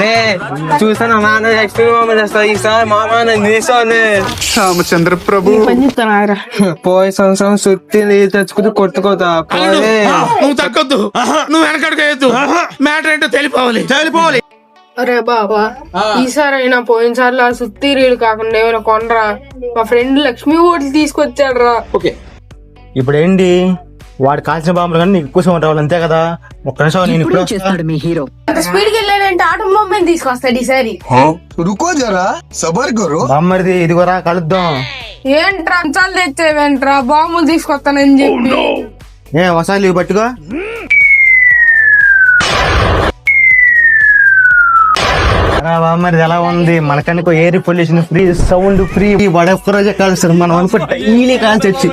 అరే చూసాను నాన్న ఎక్స్పీరియన్స్ చేస్తా ఈసారి మామ రామచంద్ర ప్రభు పోయి సంవత్సరం సుత్తి నీళ్ళు తెచ్చుకుంటూ కొట్టుకోతా పోయి నువ్వు తగ్గొద్దు, నువ్వు వెనకడుగు మ్యాటర్ ఏంటో తెలిపోవాలి. అరే బాబా ఈసారి అయినా పోయినసార్లు ఆ సుత్తి రీలు కాకుండా ఏమైనా కొనరా. మా ఫ్రెండ్ లక్ష్మీ ఓట్లు తీసుకొచ్చాడు రా. ఇప్పుడు ఏంటి వాడు కాల్చిన బాంబులు కానీ నీకు ఎక్కువ సమయం రావాలి అంతే కదా. ఒక్క నిమిషం నేను ఇప్పుడు చేస్తాడు మీ హీరో. స్పీడ్ కి వెళ్ళాడంటే ఆటం బొమ్మని తీసుకొస్తాడు ఈసారి. रुको जरा सबर करो. బామ్మరిది ఇదిగోరా కలుద్దాం. ఏంట్రా అంచాలు తెచ్చేవేంట్రా బాంబులు తీసుకొస్తానని చెప్పి. ఒకసారి లీవ్ పట్టుకో. బామ్మరిది ఎలా ఉంది మనకనుకో air pollution free, sound free, వాడు ఒక్క రోజే కాల్స్తారు. మనం అనుకో డైలీ కాల్చొచ్చు.